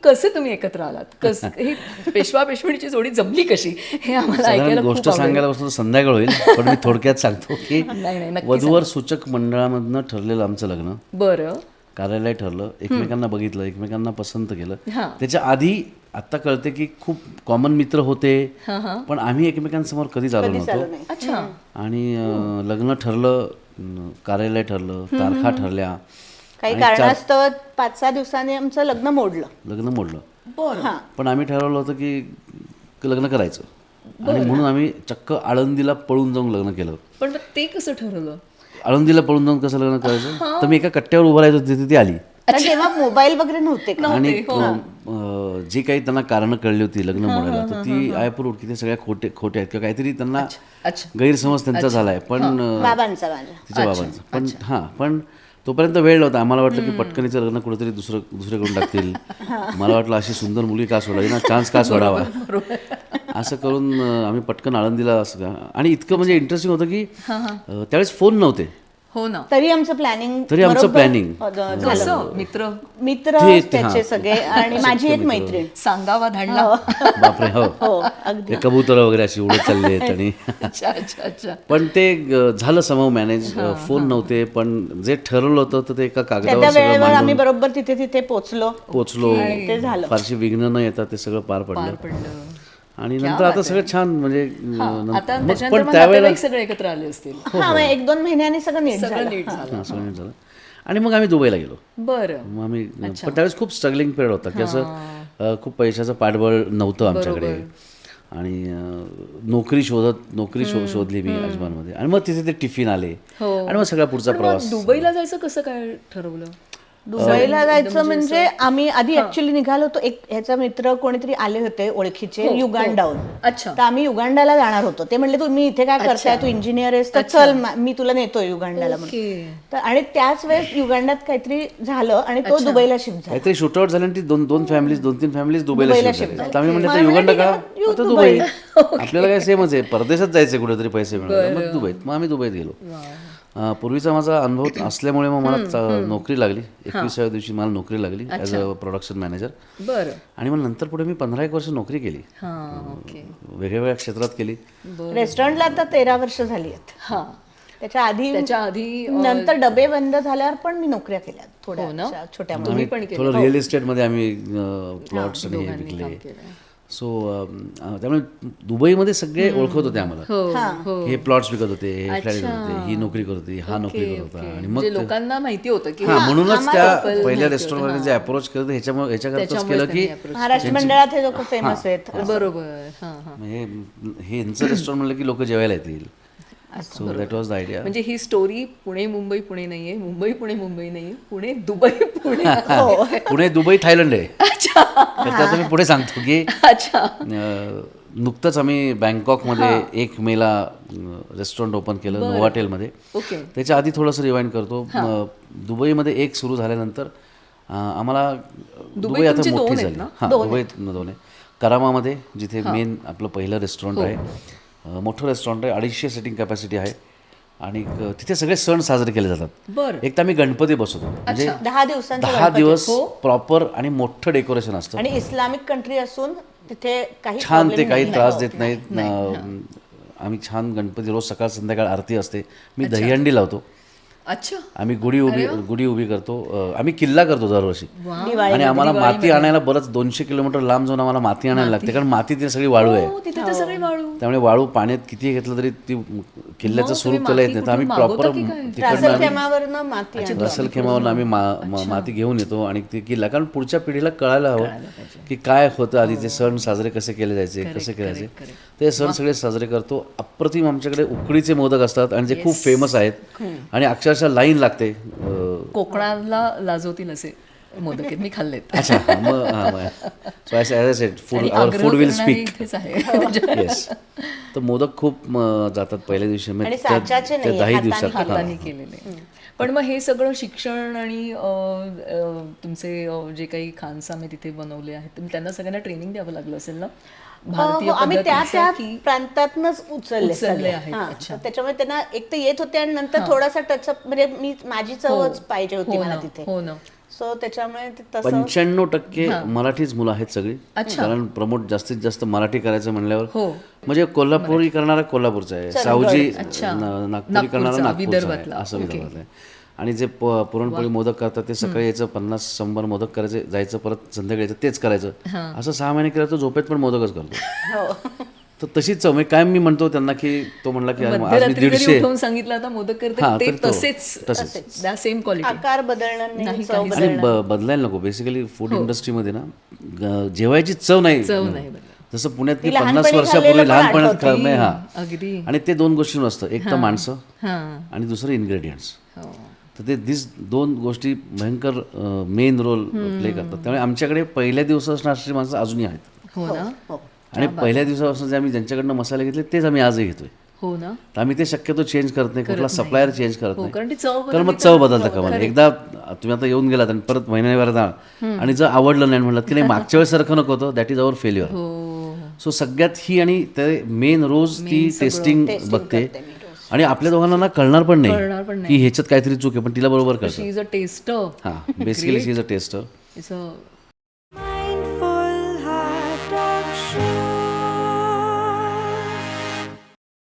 कसे तुम्ही एकत्र आलात? ही पेशवा पेशवणीची जोडी जमली कशी हे आम्हाला ऐकायला खूप गोष्ट आवडेल. सांगायला बसलो तर संध्याकाळ होईल, पण मी थोडक्यात सांगतो की नाही, नक्की वधूवर सूचक मंडळामधनं ठरलेलं आमचं लग्न. बरं. कार्यालय ठरलं, एकमेकांना बघितलं, एकमेकांना पसंत केलं. हां. त्याच्या आधी आत्ता कळते की खूप कॉमन मित्र होते, पण आम्ही एकमेकांसमोर कधीच आलो नव्हतो. अच्छा. आणि लग्न ठरलं, कार्यालय ठरलं, तारखा ठरल्या, काही कारणास्तव 5-6 दिवसांनी आमचं लग्न मोडलं. बरं. पण आम्ही ठरवलं होतं की लग्न करायचं, आणि म्हणून आम्ही चक्क आळंदीला पळून जाऊन लग्न केलं. पण मग ते कसं ठरवलं? आळंदीला पळून जाऊन कसं लग्न करायचं, तर मी एका कट्ट्यावर उभं राहायचो, तिथे ती आली. तर तेव्हा मोबाईल वगैरे नव्हते का? आणि जी काही त्यांना कारणं कळली होती लग्न मोडायला, तर ती आयपूर की ते सगळ्या खोटे आहेत किंवा काहीतरी त्यांना अच्छा. गैरसमज त्यांचा झालाय. पण बाबांचा माझ्या. तिच्या बाबांचा. पण तोपर्यंत वेळ नव्हता. आम्हाला वाटलं की पटकनीचं लग्न कुठेतरी दुसरे करून टाकतील. मला वाटलं अशी सुंदर मुलगी का सोडावी ना, चान्स का सोडावा, असं करून आम्ही पटकन आळंदीला. आणि इतकं म्हणजे इंटरेस्टिंग होतं की त्यावेळेस फोन नव्हते. हो ना. तरी आमचं प्लॅनिंग कसं? मित्र त्याचे सगळे, आणि माझी एक मैत्रीण. सांगावा धाडला. बापरे. हो, अगदी. ते कबूतर वगैरे अशी उडत चालले आहेत. आणि अच्छा अच्छा अच्छा. पण ते झालं समव मॅनेज. फोन नव्हते, पण जे ठरवलं होतं तर ते एका कागदावर त्या सगळं वेळेवर आम्ही मांडून बरोबर तिथे पोचलो. ते झालं. फारशी विघ्न न येता ते सगळं पार पडलं. पडलं. आणि नंतर आता सगळं छान म्हणजे आता मग त्याच्यानंतर पण मग त्यावेळेला नातेवाईक सगळे एकत्र आले असतील. हा, मग 1-2 महिन्यांनी सगळं नीट झालं. नीट झालं. सगळं नीट झालं. आणि मग आम्ही दुबईला गेलो. बरं. मग आम्ही, पण त्यावेळेस खूप स्ट्रगलिंग पिरियड होता की असं खूप पैशाचं पाठबळ नव्हतं आमच्याकडे. आणि नोकरी शोधली मी अजमानमध्ये. आणि मग तिथे ते टिफिन आले, आणि मग सगळा पुढचा प्रवास. दुबईला जायचं कसं काय ठरवलं? दुबईला जायचं म्हणजे आम्ही आधी ऍक्च्युली निघालो होतो. एक ह्याचा मित्र कोणीतरी आले होते ओळखीचे युगांडाहून. अच्छा. तर आम्ही युगांडाला जाणार होतो. ते म्हणले तुम्ही इथे काय करताय, तू इंजिनियर आहेस तर चल मी तुला नेतो युगांडाला म्हणून. तर आणि त्याच वेळेस युगांडात काहीतरी झालं आणि तो दुबईला शिफ्ट झाला. काहीतरी शूटआउट झालं, आणि ती 2-3 फॅमिलीज दुबईला शिफ्ट झाल्या. तर आम्ही म्हणलं मला युगांडा का, यू आता दुबई. आपल्याला काय सेमच आहे, परदेशात जायचं कुठेतरी पैसे मिळाले, मग दुबईत. मग आम्ही दुबईत गेलो. पूर्वीचा माझा अनुभव असल्यामुळे मग मला नोकरी लागली. 21व्या दिवशी मला नोकरी लागली ॲज अ प्रोडक्शन मॅनेजर. बरं. आणि मग नंतर पुढे मी 15-1 वर्ष नोकरी केली, वेगवेगळ्या क्षेत्रात केली. रेस्टॉरंटला आता 13 वर्ष झाली आहेत. त्याच्या आधी नंतर डबे बंद झाल्यावर पण मी नोकऱ्या केल्या थोड्या छोट्या. थोडं रिअल इस्टेटमध्ये आम्ही प्लॉट्स विकले. सो त्यामुळे दुबईमध्ये सगळे ओळखत होते आम्हाला. हे प्लॉट्स विकत होते, हे फ्लॅट विकत होते, ही नोकरी करत होती, हा नोकरी करत होता. आणि मग लोकांना माहिती होतं की म्हणूनच त्या पहिल्या रेस्टॉरंटमध्ये जे अप्रोच केलं ह्याच्याकरताच केलं की महाराष्ट्र मंडळात हे लोक फेमस आहेत. बरोबर. हे यांचं रेस्टॉरंट म्हणलं की लोक जेवायला येतील. So that was the idea. म्हणजे ही स्टोरी पुणे मुंबई पुणे नाहीये, मुंबई पुणे मुंबई नाहीये, Pune Dubai Pune. Pune Dubai Thailand आहे. आता मी पुढे सांगतो की नुकतंच आम्ही बँकॉकमध्ये 1 मेला रेस्टॉरंट ओपन केलं नोव्हाटेलमध्ये. त्याच्या आधी थोडंसं रिवाइंड करतो. दुबईमध्ये 1 सुरू झाल्यानंतर आम्हाला दुबई आता मोठी झाली. दुबईत 2 आहे. करामामध्ये जिथे मेन आपलं पहिलं रेस्टॉरंट आहे, मोठं रेस्टॉरंट आहे, 250 सिटिंग कॅपॅसिटी आहे. आणि तिथे सगळे सण साजरे केले जातात. एक तर आम्ही गणपती बसवतो, म्हणजे 10 दिवस प्रॉपर आणि मोठं डेकोरेशन असतं. आणि इस्लामिक कंट्री असून तिथे काही छान, ते काही त्रास देत नाहीत. आम्ही छान गणपती, रोज सकाळ संध्याकाळ आरती असते. मी दहीहंडी लावतो. अच्छा. आम्ही गुढी उभी करतो. आम्ही किल्ला करतो दरवर्षी. आणि आम्हाला माती आणायला बरंच 200 किलोमीटर लांब जाऊन आम्हाला माती आणायला लागते, कारण माती ती सगळी वाळू आहे. त्यामुळे वाळू पाण्यात किती घेतलं तरी ती किल्ल्याचं स्वरूप त्याला येत नाही. तर आम्ही प्रॉपर रसल खेमावरून आम्ही माती घेऊन येतो आणि ती किल्ला, कारण पुढच्या पिढीला कळायला हवं की काय होतं आधी, ते सण साजरे कसे केले जायचे, कसे करायचे. ते सण सगळे साजरे करतो. अप्रतिम आमच्याकडे उकडीचे मोदक असतात आणि जे खूप फेमस आहेत, आणि अक्षरशः लाईन लागते. कोकणाला लाजवतील असे मोदक आहेत, मी खाल्लेत. अच्छा. Food will speak. येस. तर मोदक खूप जातात पहिल्या दिवशी, 10 दिवसात हाताने केलेले. पण मग हे सगळं शिक्षण आणि तुमचे जे काही खानसामे तिथे बनवले आहेत, त्यांना सगळ्यांना ट्रेनिंग द्यावं लागलं असेल ना? आम्ही त्या प्रांतातनच उचलले आहेत. त्याच्यामुळे त्यांना एक तर येत होते, आणि नंतर थोडासा टचअप, म्हणजे माझी चवच पाहिजे होती मला तिथे. सो त्याच्यामुळे ते तसं 95% मराठीच मुलं आहेत सगळी. कारण प्रमोट जास्तीत जास्त मराठी करायचं म्हणल्यावर म्हणजे कोल्हापुरी करणारा कोल्हापूरचा आहे, सावजी नागपुरी करणारा नागपूरचा आहे, असं विदर्भात आहे. आणि जे पुरणपोळी मोदक करतात ते सकाळी यायचं 50-100 मोदक करायचे, जायचं परत संध्याकाळी यायचं तेच करायचं. असं 6 महिने केलं तर झोपेत पण मोदकच करतो. तर तशीच चव म्हणजे काय मी म्हणतो त्यांना की तो म्हणला की आज मी मध्यरात्री जरी 150 उठवून सांगितलं आता मोदक करते ते तसेच सेम क्वालिटी. आकार बदलणार नाही, चव आणि बदलणार बदलायला नको. बेसिकली फूड इंडस्ट्रीमध्ये ना जेवायची चव नाही जसं पुण्यात की 50 वर्षापूर्वी लहानपणात अगदी. आणि ते 2 गोष्टी नसतं, एक तर माणसं आणि दुसरं इन्ग्रेडियंट्स. तर ते 2 गोष्टी भयंकर मेन रोल प्ले करतात. त्यामुळे आमच्याकडे पहिल्या दिवसापासून असणारी माणसं अजूनही आहेत. हो ना. आणि पहिल्या दिवसापासून जे आम्ही ज्यांच्याकडनं मसाले घेतले तेच आम्ही आजही घेतोय. हो ना. तर आम्ही ते शक्यतो चेंज करत नाही, कुठला सप्लायर चेंज करत नाही. कारण ती चव कारण मग चव बदलता का मला. एकदा तुम्ही आता येऊन गेलात आणि परत महिन्याभरात जा आणि जर आवडलं नाही म्हणलं की नाही मागच्या वेळेस सारखं नको होतं, that is our failure. So सगळ्यात ही आणि ते मेन रोज ती टेस्टिंग बघते आणि आपल्या दोघांना ना कळणार पण नाही की ह्याच्यात काहीतरी चूक आहे, पण तिला बरोबर कळतं. शी इज अ टेस्टर. हां, basically she is a tester.